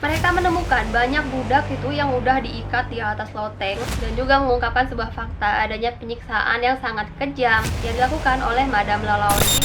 Mereka menemukan banyak budak itu yang udah diikat di atas loteng dan juga mengungkapkan sebuah fakta adanya penyiksaan yang sangat kejam yang dilakukan oleh Madame Lalaurie.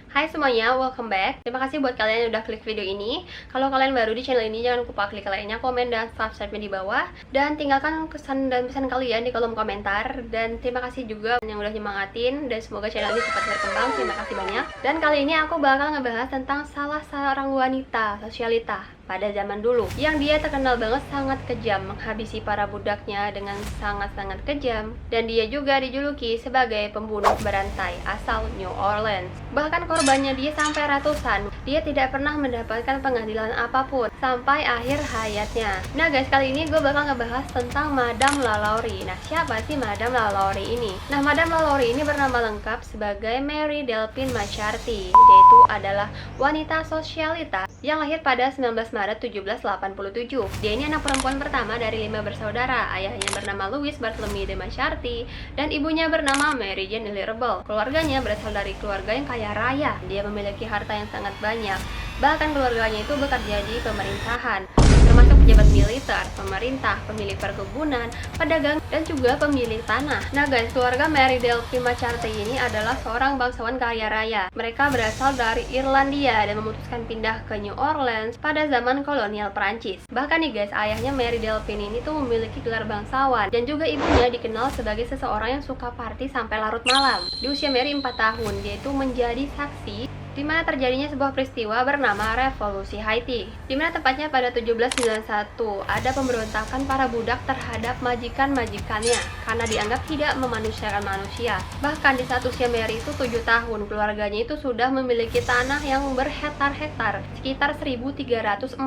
Hai semuanya, welcome back. Terima kasih buat kalian yang udah klik video ini. Kalau kalian baru di channel ini, jangan lupa klik like-nya, komen, dan subscribe-nya di bawah. Dan tinggalkan kesan dan pesan kalian di kolom komentar. Dan terima kasih juga yang udah nyemangatin. Dan semoga channel ini cepat berkembang. Terima kasih banyak. Dan kali ini aku bakal ngebahas tentang salah seorang wanita, sosialita pada zaman dulu, yang dia terkenal banget sangat kejam, menghabisi para budaknya dengan sangat-sangat kejam, dan dia juga dijuluki sebagai pembunuh berantai asal New Orleans. Bahkan korbannya dia sampai ratusan. Dia tidak pernah mendapatkan pengadilan apapun sampai akhir hayatnya. Nah guys, kali ini gue bakal ngebahas tentang Madame Lalaurie. Nah, siapa sih Madame Lalaurie ini? Nah, Madame Lalaurie ini bernama lengkap sebagai Mary Delphine Macharty. Dia itu adalah wanita sosialita yang lahir pada 19 Maret 1787. Dia ini anak perempuan pertama dari 5 bersaudara. Ayahnya bernama Louis Barthélemy de Macharty dan ibunya bernama Mary Jane Lirable. Keluarganya berasal dari keluarga yang kaya raya. Dia memiliki harta yang sangat banyak. Bahkan keluarganya itu bekerja di pemerintahan, termasuk pejabat militer, pemerintah, pemilik perkebunan, pedagang, dan juga pemilik tanah. Nah guys, keluarga Mary Delphine Macharty ini adalah seorang bangsawan kaya raya. Mereka berasal dari Irlandia dan memutuskan pindah ke New Orleans pada zaman kolonial Prancis. Bahkan nih guys, ayahnya Mary Delphine ini tuh memiliki gelar bangsawan, dan juga ibunya dikenal sebagai seseorang yang suka party sampai larut malam. Di usia Mary 4 tahun, dia itu menjadi saksi di mana terjadinya sebuah peristiwa bernama Revolusi Haiti, di mana tepatnya pada 1791 ada pemberontakan para budak terhadap majikan-majikannya karena dianggap tidak memanusiakan manusia. Bahkan di saat usia Mary itu 7 tahun, keluarganya itu sudah memiliki tanah yang berhektar-hektar, sekitar 1344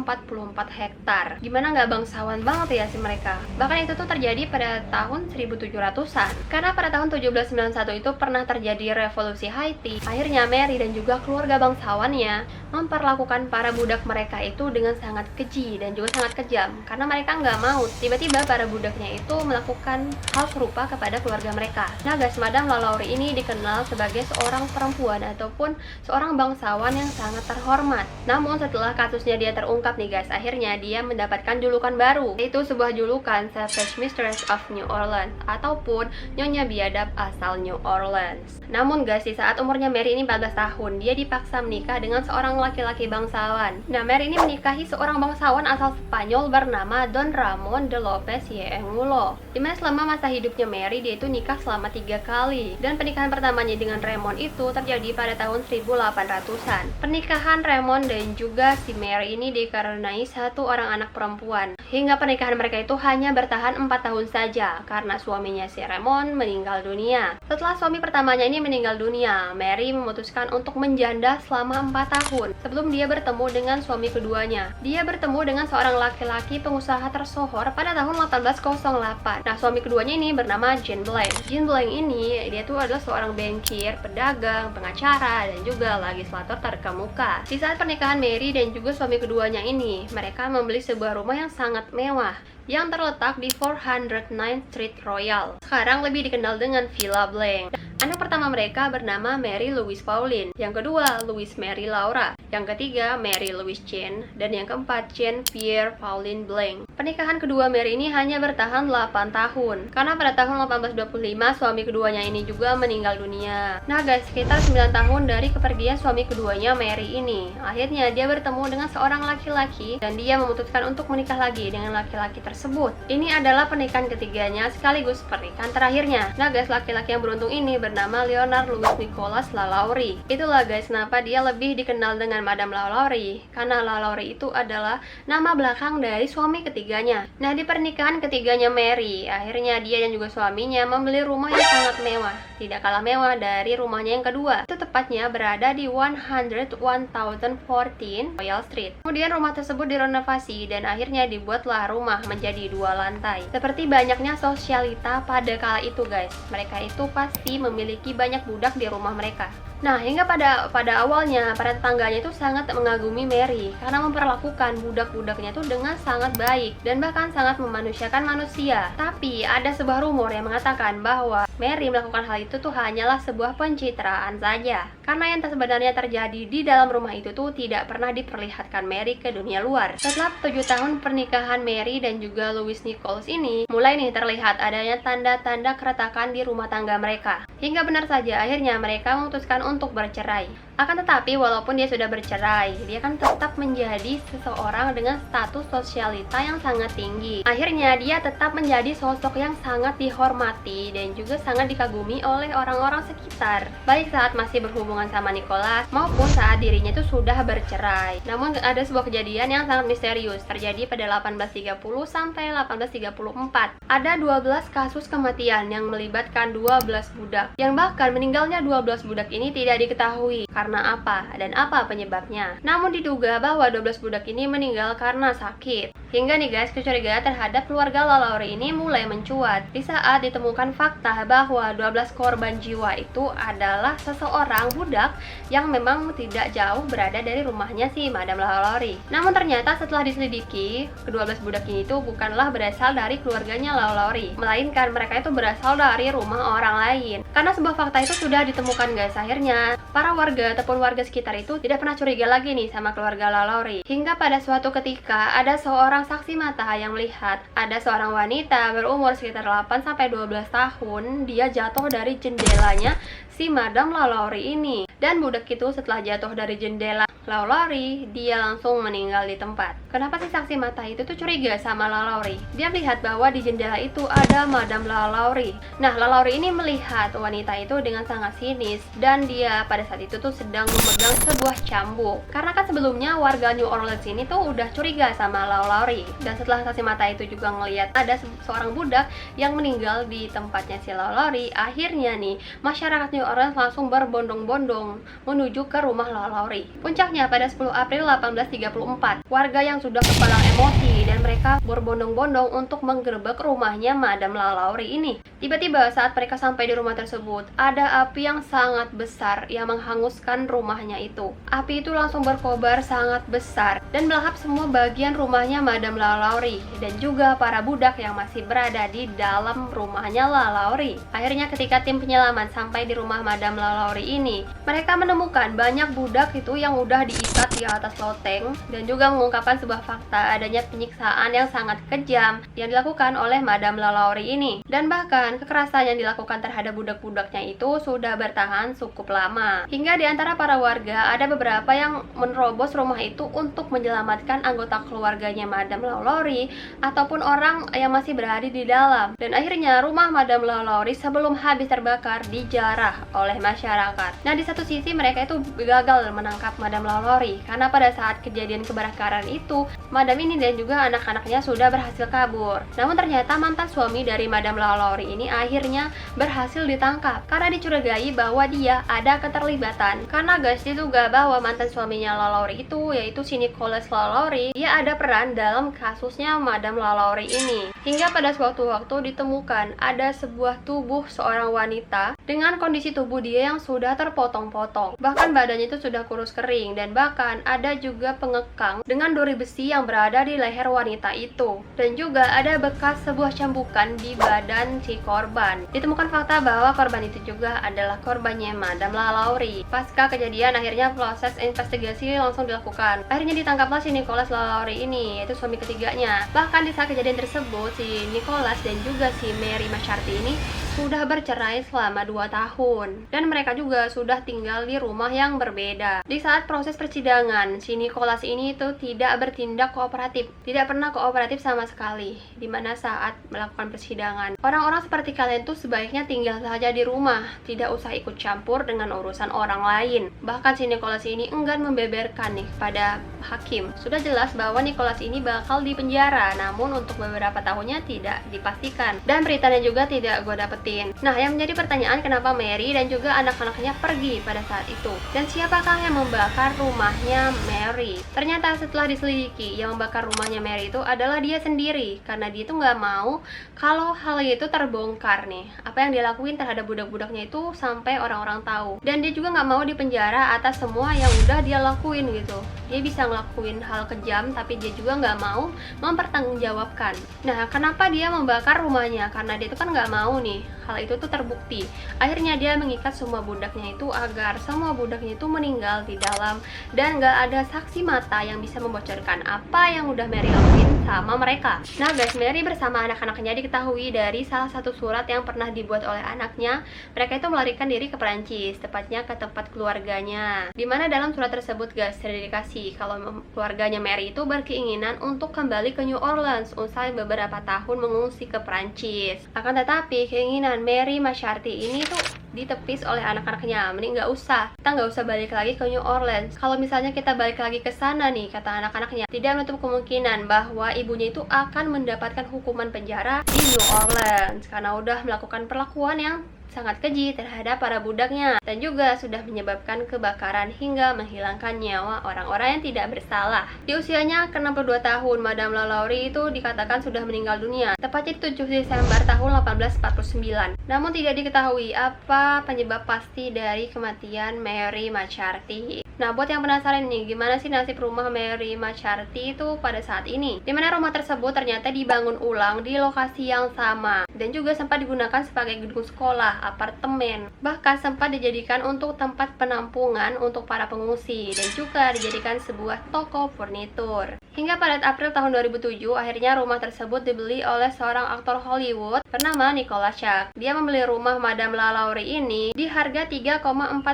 hektar. Gimana nggak bangsawan banget ya si mereka? Bahkan itu tuh terjadi pada tahun 1700-an. Karena pada tahun 1791 itu pernah terjadi revolusi Haiti. Akhirnya Mary dan juga keluarga bangsawannya memperlakukan para budak mereka itu dengan sangat keji dan juga sangat kejam, karena mereka nggak mau tiba-tiba para budaknya itu melakukan hal serupa kepada keluarga mereka. Nah guys, Madame Lalaurie ini dikenal sebagai seorang perempuan ataupun seorang bangsawan yang sangat terhormat. Namun setelah kasusnya dia terungkap nih guys, akhirnya dia mendapatkan julukan baru, yaitu sebuah julukan Savage Mistress of New Orleans ataupun Nyonya Biadab asal New Orleans. Namun guys, di saat umurnya Mary ini 14 tahun, dia dipaksa menikah dengan seorang laki-laki bangsawan. Nah, Mary ini menikahi seorang bangsawan asal Spanyol bernama Don Ramon de Lopez y Angulo. Dimana selama masa hidupnya Mary, dia itu nikah selama 3 kali. Dan pernikahan pertamanya dengan Raymond itu terjadi pada tahun 1800-an. Pernikahan Raymond dan juga si Mary ini dikarenai satu orang anak perempuan. Hingga pernikahan mereka itu hanya bertahan 4 tahun saja karena suaminya si Raymond meninggal dunia. Setelah suami pertamanya ini meninggal dunia, Mary memutuskan untuk menjanda selama 4 tahun sebelum dia bertemu dengan suami keduanya. Dia bertemu dengan seorang laki-laki pengusaha tersohor pada tahun 1808. Nah, suami keduanya ini bernama Jean Blanc. Jean Blanc ini dia tuh adalah seorang bankir, pedagang, pengacara, dan juga legislator terkemuka. Di saat pernikahan Mary dan juga suami keduanya ini, mereka membeli sebuah rumah yang sangat mewah yang terletak di 409 Street Royal. Sekarang lebih dikenal dengan Villa Blanc. Anak pertama mereka bernama Mary Louise Pauline, yang kedua Louise Mary Laura, yang ketiga Mary Louise Jean, dan yang keempat Jean Pierre Pauline Blanc. Pernikahan kedua Mary ini hanya bertahan 8 tahun, karena pada tahun 1825 suami keduanya ini juga meninggal dunia. Nah guys, sekitar 9 tahun dari kepergian suami keduanya Mary ini, akhirnya dia bertemu dengan seorang laki-laki dan dia memutuskan untuk menikah lagi dengan laki-laki tersebut. Ini adalah pernikahan ketiganya sekaligus pernikahan terakhirnya. Nah guys, laki-laki yang beruntung ini bernama Leonard Louis Nicholas Lalaurie. Itulah guys kenapa dia lebih dikenal dengan Madame Lalaurie, karena Lalaurie itu adalah nama belakang dari suami ketiganya. Nah, di pernikahan ketiganya Mary, akhirnya dia dan juga suaminya membeli rumah yang sangat mewah, tidak kalah mewah dari rumahnya yang kedua. Itu tepatnya berada di 1014 Royal Street. Kemudian rumah tersebut direnovasi dan akhirnya dibuatlah rumah menjadi 2 lantai. Seperti banyaknya sosialita pada kala itu guys, mereka itu pasti memiliki banyak budak di rumah mereka. Nah, hingga pada awalnya para tetangganya itu sangat mengagumi Mary karena memperlakukan budak-budaknya itu dengan sangat baik dan bahkan sangat memanusiakan manusia. Tapi ada sebuah rumor yang mengatakan bahwa Mary melakukan hal itu tuh hanyalah sebuah pencitraan saja. Karena yang sebenarnya terjadi di dalam rumah itu tuh tidak pernah diperlihatkan Mary ke dunia luar. Setelah 7 tahun pernikahan Mary dan juga Louis Nichols ini, mulai nih terlihat adanya tanda-tanda keretakan di rumah tangga mereka. Hingga benar saja akhirnya mereka memutuskan untuk bercerai. Akan tetapi walaupun dia sudah bercerai, dia kan tetap menjadi seseorang dengan status sosialita yang sangat tinggi. Akhirnya dia tetap menjadi sosok yang sangat dihormati dan juga sangat dikagumi oleh orang-orang sekitar, baik saat masih berhubungan sama Nicholas maupun saat dirinya itu sudah bercerai. Namun ada sebuah kejadian yang sangat misterius terjadi pada 1830 sampai 1834. Ada 12 kasus kematian yang melibatkan 12 budak, yang bahkan meninggalnya 12 budak ini tidak diketahui karena apa dan apa penyebabnya. Namun diduga bahwa 12 budak ini meninggal karena sakit. Hingga nih guys, kecurigaan terhadap keluarga LaLaurie ini mulai mencuat di saat ditemukan fakta bahwa 12 korban jiwa itu adalah seseorang budak yang memang tidak jauh berada dari rumahnya si Madame LaLaurie. Namun ternyata setelah diselidiki, ke-12 budak ini itu bukanlah berasal dari keluarganya LaLaurie, melainkan mereka itu berasal dari rumah orang lain. Karena sebuah fakta itu sudah ditemukan guys, akhirnya para warga ataupun warga sekitar itu tidak pernah curiga lagi nih sama keluarga LaLaurie. Hingga pada suatu ketika ada seorang saksi mata yang melihat ada seorang wanita berumur sekitar 8-12 tahun, dia jatuh dari jendelanya si Madame LaLaurie ini. Dan budak itu setelah jatuh dari jendela LaLaurie, dia langsung meninggal di tempat. Kenapa si saksi mata itu tuh curiga sama LaLaurie? Dia melihat bahwa di jendela itu ada Madame LaLaurie. Nah, LaLaurie ini melihat wanita itu dengan sangat sinis dan dia pada saat itu tuh sedang memegang sebuah cambuk. Karena kan sebelumnya warga New Orleans ini tuh udah curiga sama LaLaurie. Dan setelah saksi mata itu juga ngelihat ada seorang budak yang meninggal di tempatnya si LaLaurie, akhirnya nih masyarakat New Orleans langsung berbondong-bondong menuju ke rumah LaLaurie. Puncaknya pada 10 April 1834, warga yang sudah kepalang emosi dan mereka berbondong-bondong untuk menggerebek rumahnya Madame LaLaurie ini. Tiba-tiba saat mereka sampai di rumah tersebut, ada api yang sangat besar yang menghanguskan rumahnya itu. Api itu langsung berkobar sangat besar dan melahap semua bagian rumahnya Madame LaLaurie dan juga para budak yang masih berada di dalam rumahnya LaLaurie. Akhirnya ketika tim penyelaman sampai di rumah Madame LaLaurie ini, mereka menemukan banyak budak itu yang udah diikat di atas loteng dan juga mengungkapkan sebuah fakta adanya penyiksaan yang sangat kejam yang dilakukan oleh Madame LaLaurie ini. Dan bahkan kekerasan yang dilakukan terhadap budak-budaknya itu sudah bertahan cukup lama. Hingga di antara para warga ada beberapa yang menerobos rumah itu untuk menyelamatkan anggota keluarganya Madame LaLaurie ataupun orang yang masih berada di dalam. Dan akhirnya rumah Madame LaLaurie sebelum habis terbakar dijarah oleh masyarakat. Nah, di satu sisi mereka itu gagal menangkap Madame LaLaurie karena pada saat kejadian kebakaran itu Madame ini dan juga anak-anaknya sudah berhasil kabur. Namun ternyata mantan suami dari Madame LaLaurie ini akhirnya berhasil ditangkap karena dicurigai bahwa dia ada keterlibatan. Karena guys, diduga bahwa mantan suaminya LaLaurie itu yaitu si Nicholas LaLaurie, dia ada peran dalam kasusnya Madame LaLaurie ini. Hingga pada suatu waktu ditemukan ada sebuah tubuh seorang wanita dengan kondisi tubuh dia yang sudah terpotong-potong. Bahkan badannya itu sudah kurus kering dan bahkan ada juga pengekang dengan duri besi yang berada di leher wanita itu. Dan juga ada bekas sebuah cambukan di badan si korban. Ditemukan fakta bahwa korban itu juga adalah korbannya Madame LaLaurie. Pasca kejadian akhirnya proses investigasi langsung dilakukan. Akhirnya ditangkaplah si Nicholas LaLaurie ini, yaitu suami ketiganya. Bahkan di saat kejadian tersebut si Nicholas dan juga si Mary McCarthy ini sudah bercerai selama 2 tahun dan mereka juga sudah tinggal di rumah yang berbeda. Di saat proses persidangan, si Nicholas ini itu tidak bertindak kooperatif, tidak pernah kooperatif sama sekali. Dimana saat melakukan persidangan, orang-orang seperti kalian tuh sebaiknya tinggal saja di rumah, tidak usah ikut campur dengan urusan orang lain. Bahkan si Nicholas ini enggan membeberkan nih pada hakim. Sudah jelas bahwa Nicholas ini bakal dipenjara, namun untuk beberapa tahunnya tidak dipastikan. Dan beritanya juga tidak gue dapat ditakutin. Nah, yang menjadi pertanyaan kenapa Mary dan juga anak-anaknya pergi pada saat itu. Dan siapakah yang membakar rumahnya Mary? Ternyata setelah diselidiki, yang membakar rumahnya Mary itu adalah dia sendiri. Karena dia itu nggak mau kalau hal itu terbongkar nih. Apa yang dia lakuin terhadap budak-budaknya itu sampai orang-orang tahu. Dan dia juga nggak mau dipenjara atas semua yang udah dia lakuin gitu. Dia bisa ngelakuin hal kejam, tapi dia juga nggak mau mempertanggungjawabkan. Nah, kenapa dia membakar rumahnya? Karena dia itu kan nggak mau nih hal itu tuh terbukti. Akhirnya dia mengikat semua budaknya itu agar semua budaknya itu meninggal di dalam, dan nggak ada saksi mata yang bisa membocorkan apa yang udah Mary lakuin sama mereka. Nah guys, Mary bersama anak-anaknya diketahui dari salah satu surat yang pernah dibuat oleh anaknya. Mereka itu melarikan diri ke Perancis, tepatnya ke tempat keluarganya. Dimana dalam surat tersebut guys, terindikasi kalau keluarganya Mary itu berkeinginan untuk kembali ke New Orleans usai beberapa tahun mengungsi ke Perancis. Akan tetapi keinginan Mary Macharty ini tuh ditepis oleh anak-anaknya. Mending nggak usah, kita nggak usah balik lagi ke New Orleans. Kalau misalnya kita balik lagi ke sana nih, kata anak-anaknya, tidak menutup kemungkinan bahwa ibunya itu akan mendapatkan hukuman penjara di New Orleans karena udah melakukan perlakuan yang sangat keji terhadap para budaknya dan juga sudah menyebabkan kebakaran hingga menghilangkan nyawa orang-orang yang tidak bersalah. Di usianya ke-62 tahun, Madame LaLaurie itu dikatakan sudah meninggal dunia, tepatnya 7 Desember tahun 1849. Namun tidak diketahui apa penyebab pasti dari kematian Mary Macharty. Nah, buat yang penasaran nih, gimana sih nasib rumah Mary Macharty itu pada saat ini? Dimana rumah tersebut ternyata dibangun ulang di lokasi yang sama dan juga sempat digunakan sebagai gedung sekolah, apartemen, bahkan sempat dijadikan untuk tempat penampungan untuk para pengungsi dan juga dijadikan sebuah toko furnitur. Hingga pada April tahun 2007, akhirnya rumah tersebut dibeli oleh seorang aktor Hollywood bernama Nicholas Schack. Dia membeli rumah Madame LaLaurie ini di harga 3,45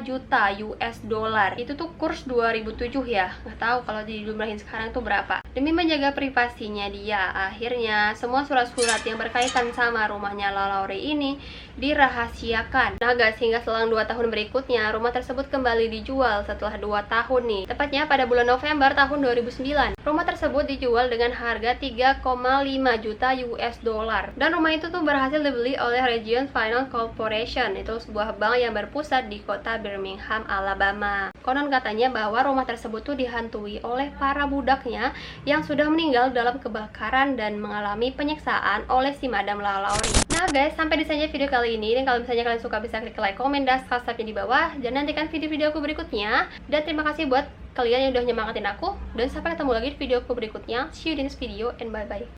juta US dollar. Itu tuh kurs 2007 ya. Nggak tahu kalau dijumlahin sekarang tuh berapa. Demi menjaga privasinya dia, akhirnya semua surat-surat yang berkaitan sama rumahnya LaLaurie ini dirahasiakan. Nah guys, hingga selang 2 tahun berikutnya, rumah tersebut kembali dijual setelah 2 tahun nih. Tepatnya pada bulan November tahun 2009. Rumah tersebut dijual dengan harga 3,5 juta US dollar. Dan rumah itu tuh berhasil dibeli oleh Regions Finance Corporation. Itu sebuah bank yang berpusat di kota Birmingham, Alabama. Konon katanya bahwa rumah tersebut tuh dihantui oleh para budaknya yang sudah meninggal dalam kebakaran dan mengalami penyiksaan oleh si Madame LaLaurie. Nah guys, sampai di saja video kali ini. Dan kalau misalnya kalian suka, bisa klik like, komen, dan subscribe di bawah. Dan nantikan video-video aku berikutnya. Dan terima kasih buat kalian yang udah nyemangatin aku. Dan sampai ketemu lagi di videoku berikutnya. See you in this video and bye bye.